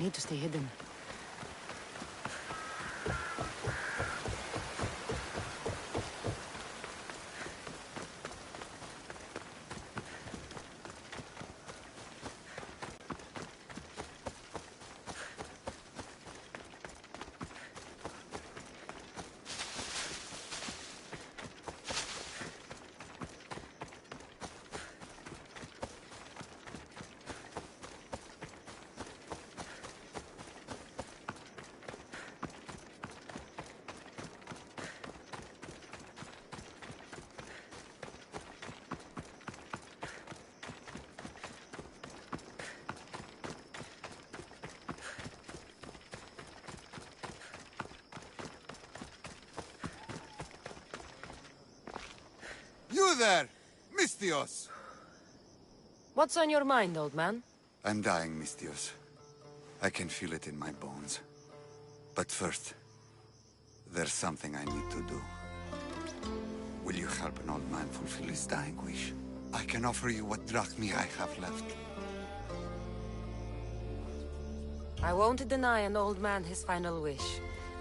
need to stay hidden. You there! Mistios! What's on your mind, old man? I'm dying, Mistios. I can feel it in my bones. But first, there's something I need to do. Will you help an old man fulfill his dying wish? I can offer you what drachmi I have left. I won't deny an old man his final wish.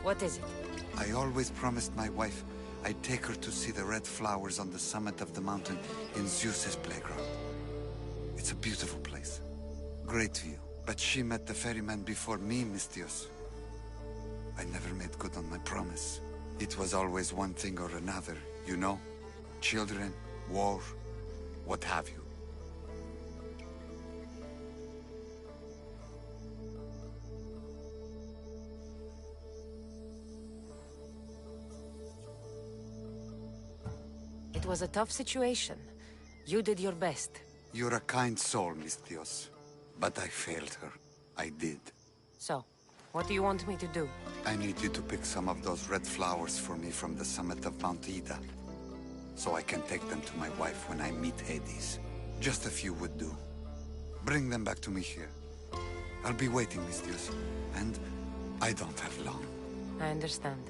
What is it? I always promised my wife I'd take her to see the red flowers on the summit of the mountain in Zeus's playground. It's a beautiful place. Great view. But she met the ferryman before me, Mistios. I never made good on my promise. It was always one thing or another, you know? Children, war, what have you. It was a tough situation. You did your best. You're a kind soul, Mistios. But I failed her. I did. So, what do you want me to do? I need you to pick some of those red flowers for me from the summit of Mount Ida, so I can take them to my wife when I meet Hades. Just a few would do. Bring them back to me here. I'll be waiting, Mistios, and I don't have long. I understand.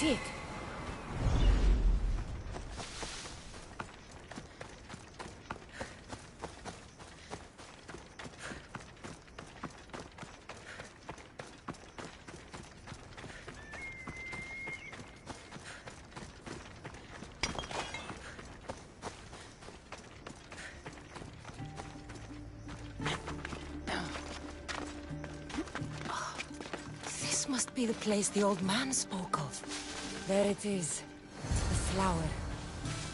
see it. This must be the place the old man spoke of. There it is. The flower.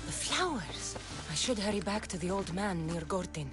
The flowers! I should hurry back to the old man near Gortin.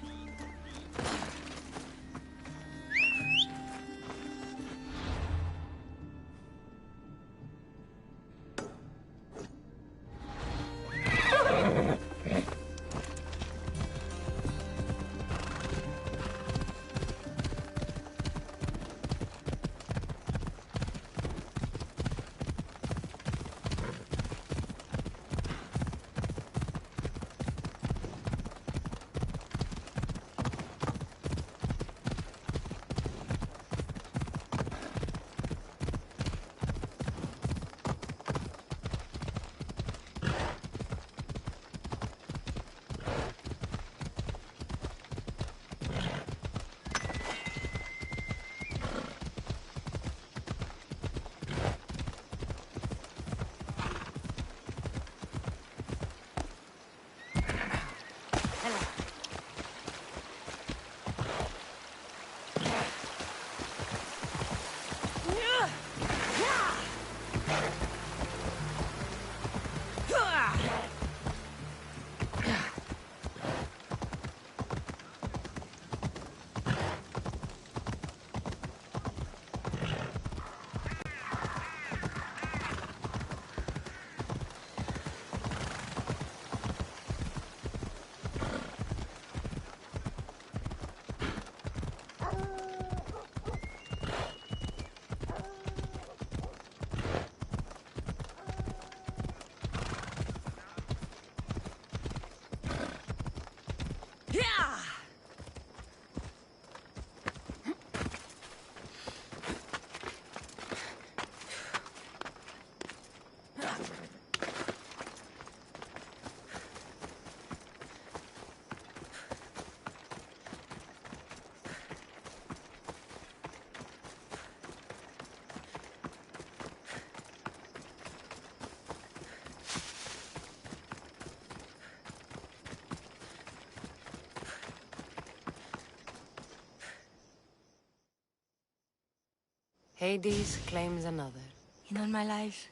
Hades claims another. In all my life,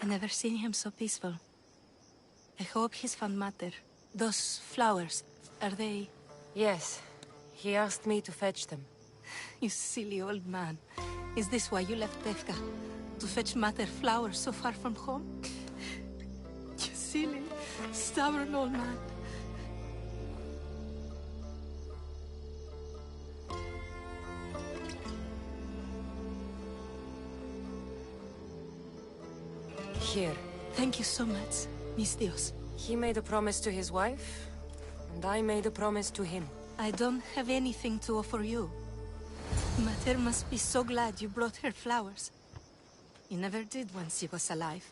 I never seen him so peaceful. I hope he's found matter. Those flowers, are they... Yes. He asked me to fetch them. You silly old man. Is this why you left Tefka? To fetch matter flowers so far from home? You silly, stubborn old man. Here. Thank you so much, Mis Dios. He made a promise to his wife, and I made a promise to him. I don't have anything to offer you. Mater must be so glad you brought her flowers. You never did when she was alive.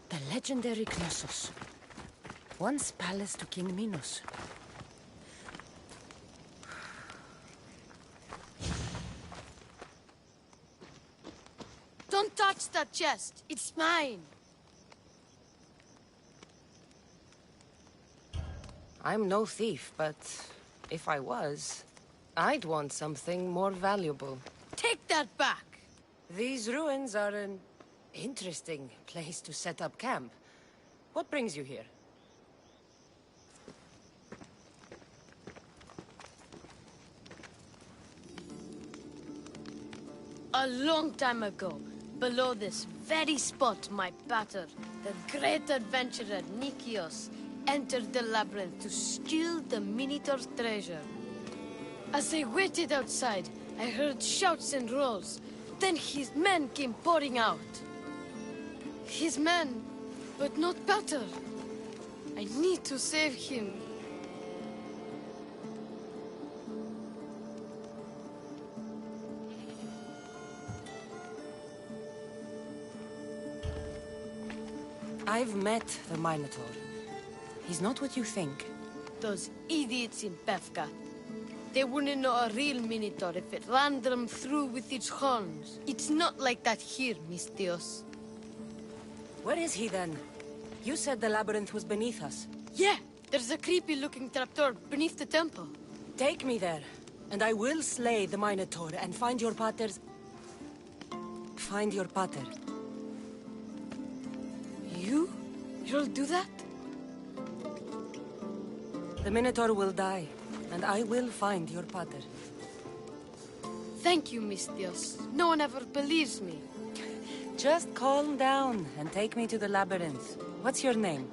The legendary Knossos. Once palace to King Minos. Don't touch that chest. It's mine. I'm no thief, but if I was, I'd want something more valuable. Take that back. These ruins are an Interesting place to set up camp. What brings you here? A long time ago, below this very spot, my pater, the great adventurer Nikios, entered the labyrinth to steal the Minotaur's treasure. As I waited outside, I heard shouts and roars. Then his men came pouring out. His men, but not pater. I need to save him. I've met the Minotaur. He's not what you think. Those idiots in Pevka. They wouldn't know a real Minotaur if it ran them through with its horns. It's not like that here, Mistios. Where is he then? You said the labyrinth was beneath us. Yeah, there's a creepy-looking trapdoor beneath the temple. Take me there, and I will slay the Minotaur and find your pater's... Find your pater. You'll do that? The Minotaur will die, and I will find your pater. Thank you, Mistios. No one ever believes me. Just calm down and take me to the labyrinth. What's your name?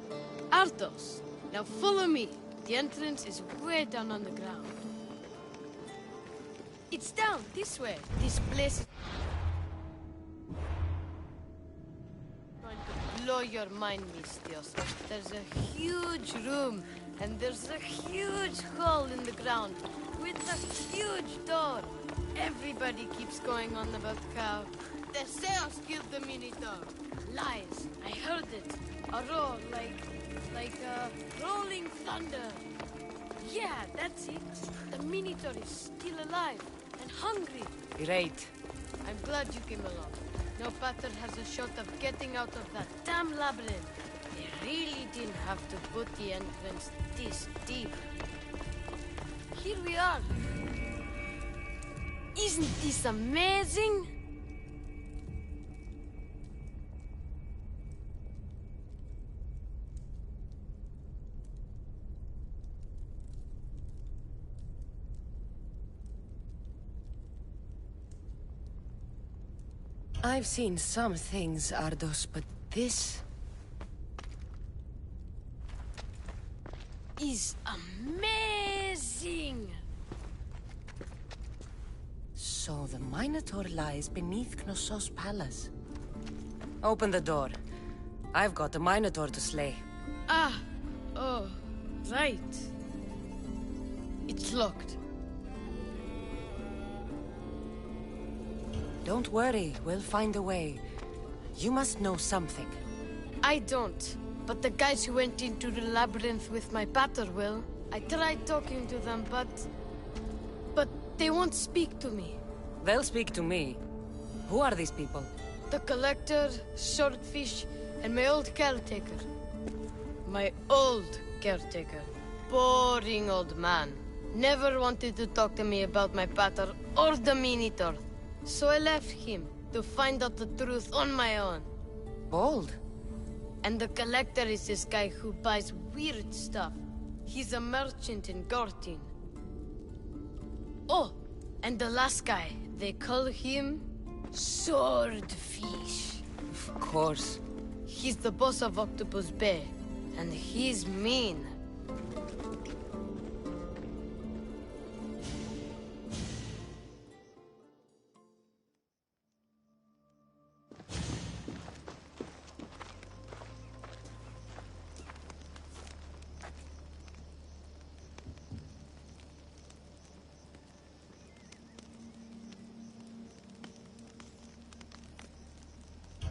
Artos. Now follow me. The entrance is way down on the ground. It's down this way. This place is going to blow your mind, Mistios. There's a huge room, and there's a huge hole in the ground with a huge door. Everybody keeps going on about how the Zeus killed the Minotaur. Lies. I heard it. A roar like rolling thunder. Yeah, that's it. The Minotaur is still alive and hungry. Great. I'm glad you came along. No pater has a shot of getting out of that damn labyrinth. They really didn't have to put the entrance this deep. Here we are. Isn't this amazing? I've seen some things, Ardos, but this... is amazing! So the Minotaur lies beneath Knossos' palace. Open the door. I've got a Minotaur to slay. Oh, right. It's locked. Don't worry, we'll find a way. You must know something. I don't, but the guys who went into the labyrinth with my pater will. I tried talking to them, but they won't speak to me. They'll speak to me. Who are these people? The collector, swordfish, and my old caretaker. My old caretaker. Boring old man. Never wanted to talk to me about my pater or the Minotaur. So I left him to find out the truth on my own. Bold. And the collector is this guy who buys weird stuff. He's a merchant in Gortin. Oh, and the last guy, they call him Swordfish. Of course. He's the boss of Octopus Bay, and he's mean.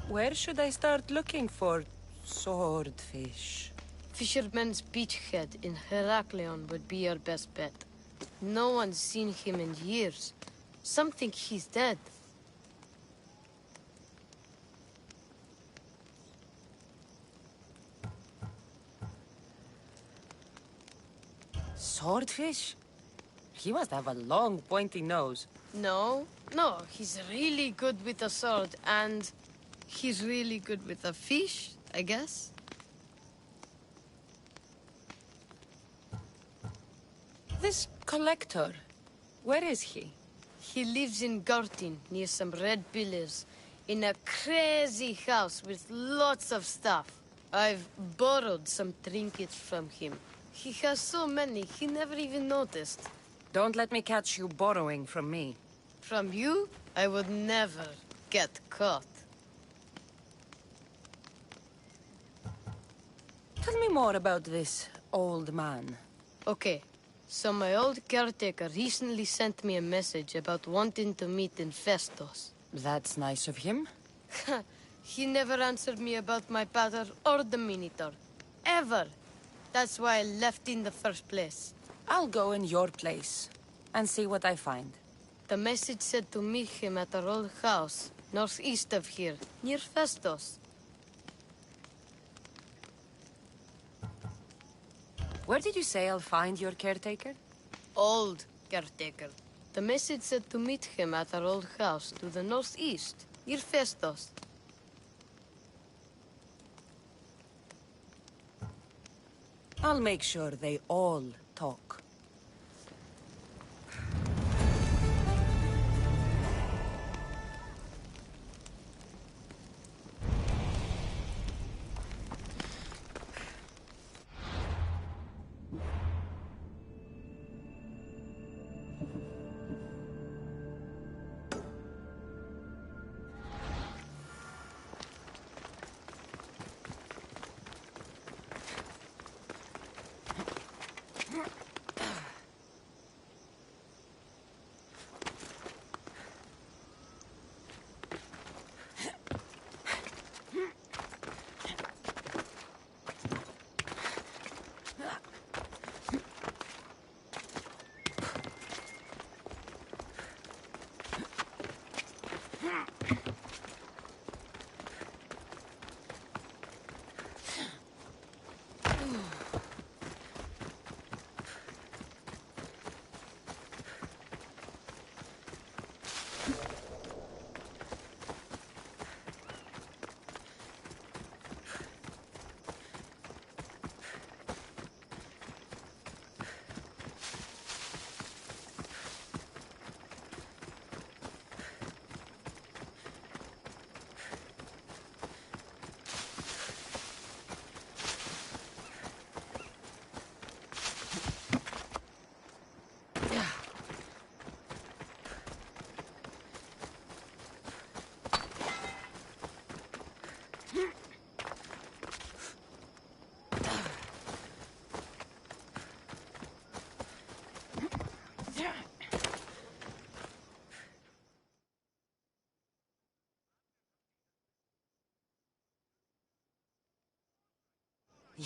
Where should I start looking for swordfish? Fisherman's Beachhead in Heraklion would be your best bet. No one's seen him in years. Some think he's dead. Swordfish? He must have a long, pointy nose. No, he's really good with a sword, and He's really good with a fish, I guess. This collector, where is he? He lives in Gartin, near some red pillars, in a crazy house with lots of stuff. I've borrowed some trinkets from him. He has so many, he never even noticed. Don't let me catch you borrowing from me. From you, I would never get caught. Tell me more about this old man. Okay, so my old caretaker recently sent me a message about wanting to meet in Festos. That's nice of him. He never answered me about my pater or the Minotaur. Ever. That's why I left in the first place. I'll go in your place and see what I find. The message said to meet him at our old house, northeast of here, near Festos. Where did you say I'll find your caretaker? Old caretaker. The message said to meet him at our old house to the northeast, near Festos. I'll make sure they all talk.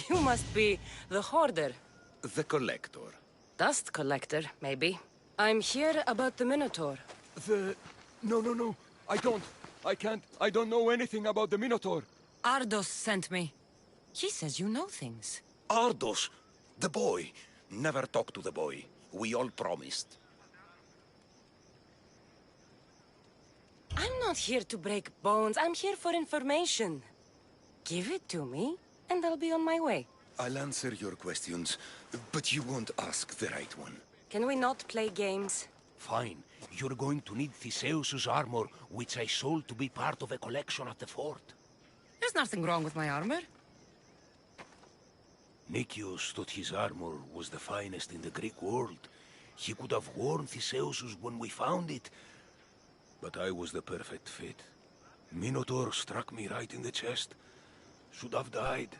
You must be the hoarder. The collector. Dust collector, maybe. I'm here about the Minotaur. No. I don't. I can't. I don't know anything about the Minotaur. Ardos sent me. He says you know things. Ardos! The boy. Never talk to the boy. We all promised. I'm not here to break bones. I'm here for information. Give it to me, and I'll be on my way. I'll answer your questions, but you won't ask the right one. Can we not play games? Fine. You're going to need Theseus's armor, which I sold to be part of a collection at the fort. There's nothing wrong with my armor. Nicias thought his armor was the finest in the Greek world. He could have worn Theseus's when we found it. But I was the perfect fit. Minotaur struck me right in the chest. Should have died.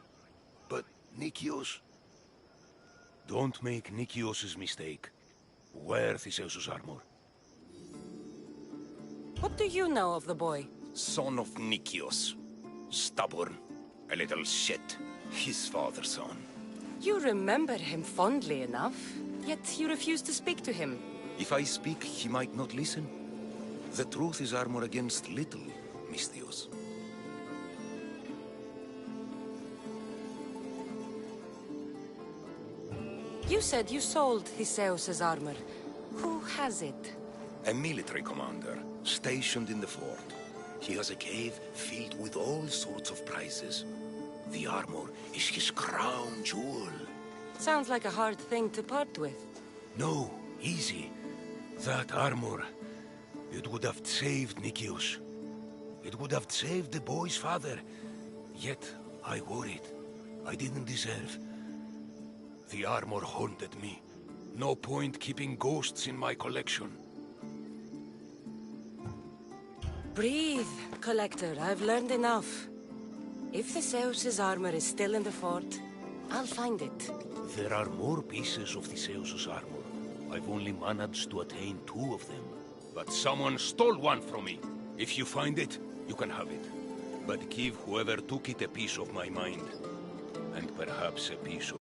But Nicias... Don't make Nicias's mistake. Wear Theseus's armor. What do you know of the boy? Son of Nicias. Stubborn. A little shit. His father's son. You remember him fondly enough, yet you refuse to speak to him. If I speak, he might not listen. The truth is armor against little, Misthios. You said you sold Theseus's armor. Who has it? A military commander, stationed in the fort. He has a cave filled with all sorts of prizes. The armor is his crown jewel. Sounds like a hard thing to part with. No, easy. That armor, it would have saved Nikios. It would have saved the boy's father. Yet, I wore it. I didn't deserve. The armor haunted me. No point keeping ghosts in my collection. Breathe, Collector. I've learned enough. If the Zeus's armor is still in the fort, I'll find it. There are more pieces of the Zeus's armor. I've only managed to attain 2 of them. But someone stole one from me. If you find it, you can have it. But give whoever took it a piece of my mind. And perhaps a piece